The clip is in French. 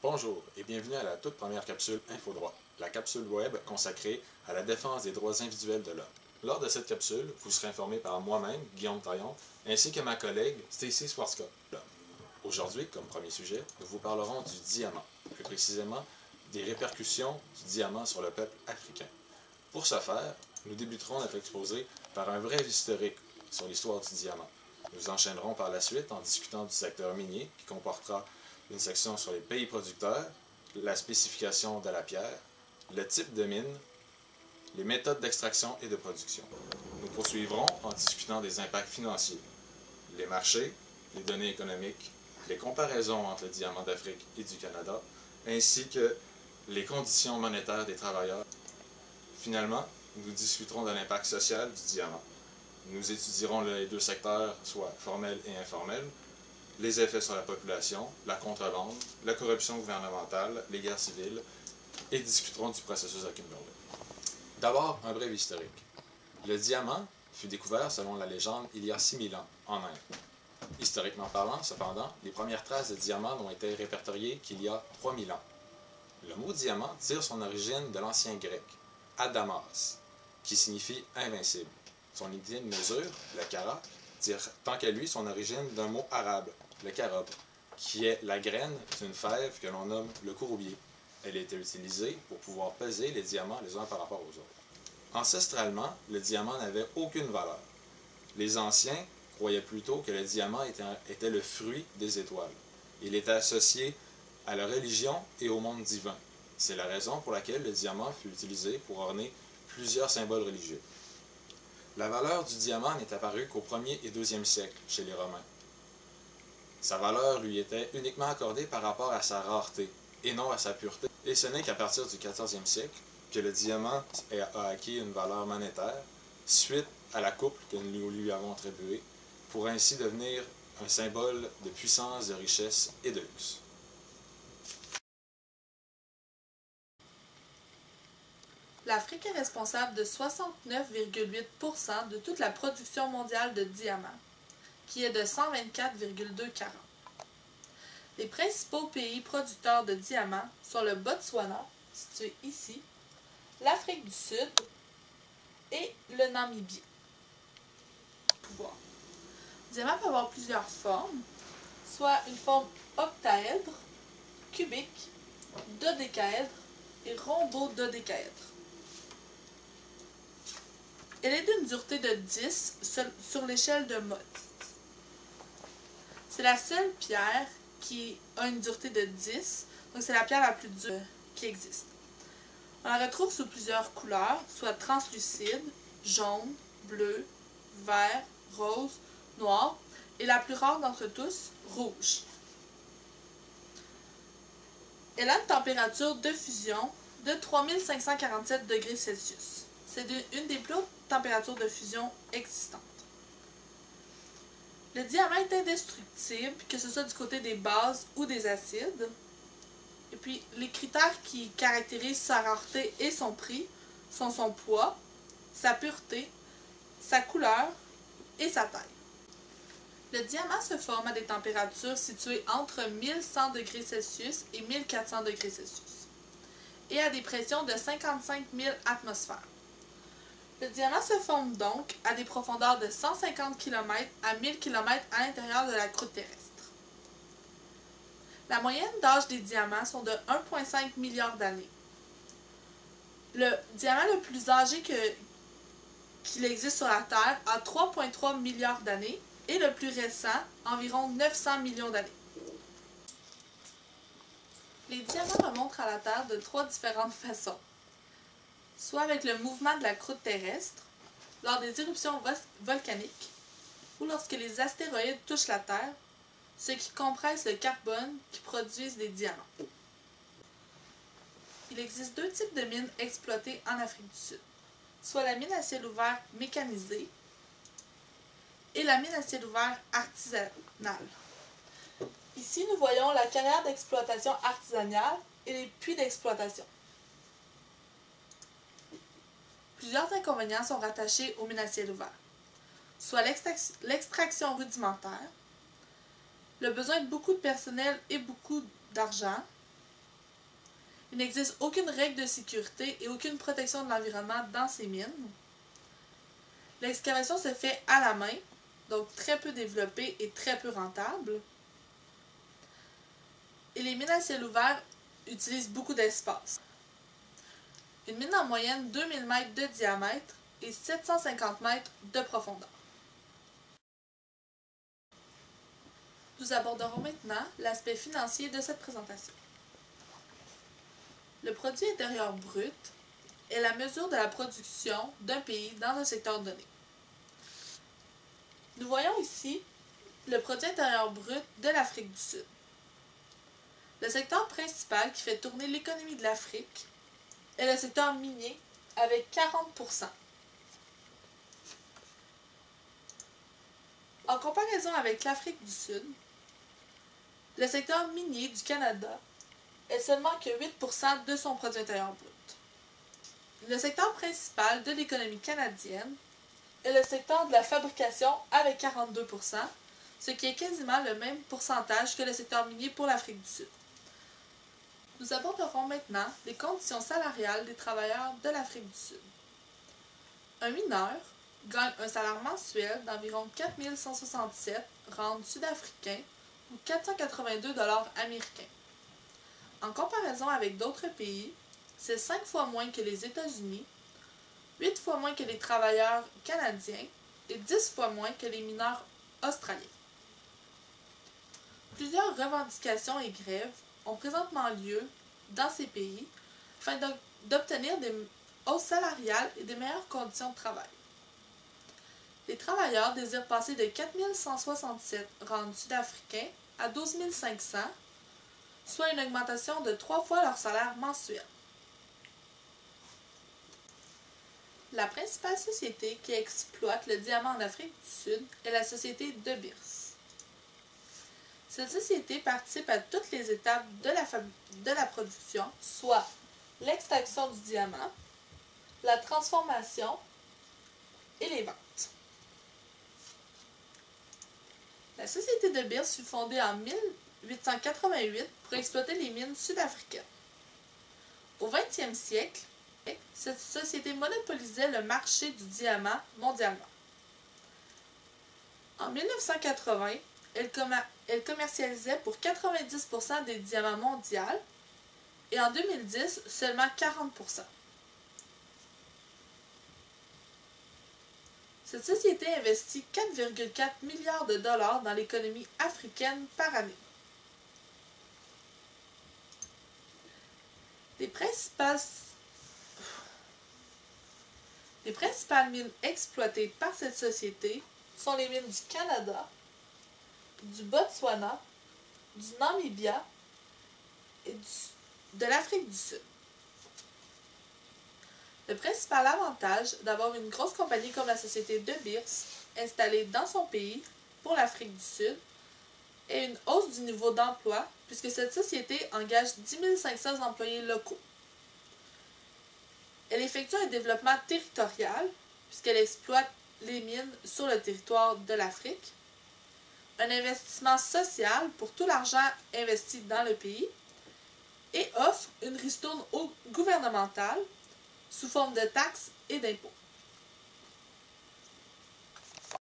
Bonjour et bienvenue à la toute première capsule InfoDroit, la capsule web consacrée à la défense des droits individuels de l'homme. Lors de cette capsule, vous serez informé par moi-même, Guillaume Taillon, ainsi que ma collègue Stacy Swartzka. Aujourd'hui, comme premier sujet, nous vous parlerons du diamant, plus précisément des répercussions du diamant sur le peuple africain. Pour ce faire, nous débuterons notre exposé par un bref historique sur l'histoire du diamant. Nous enchaînerons par la suite en discutant du secteur minier, qui comportera une section sur les pays producteurs, la spécification de la pierre, le type de mine, les méthodes d'extraction et de production. Nous poursuivrons en discutant des impacts financiers, les marchés, les données économiques, les comparaisons entre le diamant d'Afrique et du Canada, ainsi que les conditions monétaires des travailleurs. Finalement, nous discuterons de l'impact social du diamant. Nous étudierons les deux secteurs, soit formels et informels, les effets sur la population, la contrebande, la corruption gouvernementale, les guerres civiles, et discuterons du processus de Kimberley. D'abord, un bref historique. Le diamant fut découvert, selon la légende, il y a 6000 ans, en Inde. Historiquement parlant, cependant, les premières traces de diamant n'ont été répertoriées qu'il y a 3000 ans. Le mot diamant tire son origine de l'ancien grec, adamas, qui signifie invincible. Son unité de mesure, le carat, tire tant qu'à lui son origine d'un mot arabe, le carob, qui est la graine d'une fève que l'on nomme le courbier. Elle était utilisée pour pouvoir peser les diamants les uns par rapport aux autres. Ancestralement, le diamant n'avait aucune valeur. Les anciens croyaient plutôt que le diamant était le fruit des étoiles. Il était associé à la religion et au monde divin. C'est la raison pour laquelle le diamant fut utilisé pour orner plusieurs symboles religieux. La valeur du diamant n'est apparue qu'au 1er et 2e siècle chez les Romains. Sa valeur lui était uniquement accordée par rapport à sa rareté et non à sa pureté. Et ce n'est qu'à partir du 14e siècle que le diamant a acquis une valeur monétaire suite à la coupe que nous lui avons attribuée pour ainsi devenir un symbole de puissance, de richesse et de luxe. L'Afrique est responsable de 69,8% de toute la production mondiale de diamants, qui est de 124,2 carats. Les principaux pays producteurs de diamants sont le Botswana, situé ici, l'Afrique du Sud et le Namibie. Pouvoir. Le diamant peut avoir plusieurs formes, soit une forme octaèdre, cubique, dodécaèdre et rhombo-dodécaèdre. Elle est d'une dureté de 10 sur l'échelle de Mohs. C'est la seule pierre qui a une dureté de 10, donc c'est la pierre la plus dure qui existe. On la retrouve sous plusieurs couleurs, soit translucide, jaune, bleu, vert, rose, noir, et la plus rare d'entre tous, rouge. Elle a une température de fusion de 3547 degrés Celsius. C'est une des plus hautes températures de fusion existantes. Le diamant est indestructible, que ce soit du côté des bases ou des acides. Et puis, les critères qui caractérisent sa rareté et son prix sont son poids, sa pureté, sa couleur et sa taille. Le diamant se forme à des températures situées entre 1100 degrés Celsius et 1400 degrés Celsius et à des pressions de 55 000 atmosphères. Le diamant se forme donc à des profondeurs de 150 km à 1000 km à l'intérieur de la croûte terrestre. La moyenne d'âge des diamants sont de 1,5 milliard d'années. Le diamant le plus âgé qu'il existe sur la Terre a 3,3 milliards d'années et le plus récent, environ 900 millions d'années. Les diamants remontent à la Terre de 3 différentes façons. Soit avec le mouvement de la croûte terrestre, lors des éruptions volcaniques, ou lorsque les astéroïdes touchent la Terre, ce qui compresse le carbone qui produisent des diamants. Il existe deux types de mines exploitées en Afrique du Sud, soit la mine à ciel ouvert mécanisée et la mine à ciel ouvert artisanale. Ici, nous voyons la carrière d'exploitation artisanale et les puits d'exploitation. Plusieurs inconvénients sont rattachés aux mines à ciel ouvert, soit l'extraction rudimentaire, le besoin de beaucoup de personnel et beaucoup d'argent, Il n'existe aucune règle de sécurité et aucune protection de l'environnement dans ces mines. L'excavation se fait à la main, donc très peu développée et très peu rentable. Et les mines à ciel ouvert utilisent beaucoup d'espace. Une mine en moyenne 2000 mètres de diamètre et 750 mètres de profondeur. Nous aborderons maintenant l'aspect financier de cette présentation. Le produit intérieur brut est la mesure de la production d'un pays dans un secteur donné. Nous voyons ici le produit intérieur brut de l'Afrique du Sud. Le secteur principal qui fait tourner l'économie de l'Afrique est le secteur minier avec 40%. En comparaison avec l'Afrique du Sud, le secteur minier du Canada est seulement que 8% de son produit intérieur brut. Le secteur principal de l'économie canadienne est le secteur de la fabrication avec 42%, ce qui est quasiment le même pourcentage que le secteur minier pour l'Afrique du Sud. Nous aborderons maintenant les conditions salariales des travailleurs de l'Afrique du Sud. Un mineur gagne un salaire mensuel d'environ 4 167 rand sud-africains ou 482 $ américains. En comparaison avec d'autres pays, c'est 5 fois moins que les États-Unis, 8 fois moins que les travailleurs canadiens et 10 fois moins que les mineurs australiens. Plusieurs revendications et grèves ont présentement lieu dans ces pays afin d'obtenir des hausses salariales et des meilleures conditions de travail. Les travailleurs désirent passer de 4 167 rand sud-africains à 12 500, soit une augmentation de 3 fois leur salaire mensuel. La principale société qui exploite le diamant en Afrique du Sud est la société De Beers. Cette société participe à toutes les étapes de la production, soit l'extraction du diamant, la transformation et les ventes. La société De Beers fut fondée en 1888 pour exploiter les mines sud-africaines. Au 20e siècle, cette société monopolisait le marché du diamant mondialement. En 1980, elle commercialisait pour 90% des diamants mondiaux et en 2010, seulement 40%. Cette société investit 4,4 milliards de dollars dans l'économie africaine par année. Les principales mines exploitées par cette société sont les mines du Canada, du Botswana, du Namibia et de l'Afrique du Sud. Le principal avantage d'avoir une grosse compagnie comme la société De Beers installée dans son pays pour l'Afrique du Sud est une hausse du niveau d'emploi puisque cette société engage 10 500 employés locaux. Elle effectue un développement territorial puisqu'elle exploite les mines sur le territoire de l'Afrique, un investissement social pour tout l'argent investi dans le pays et offre une ristourne gouvernementale sous forme de taxes et d'impôts.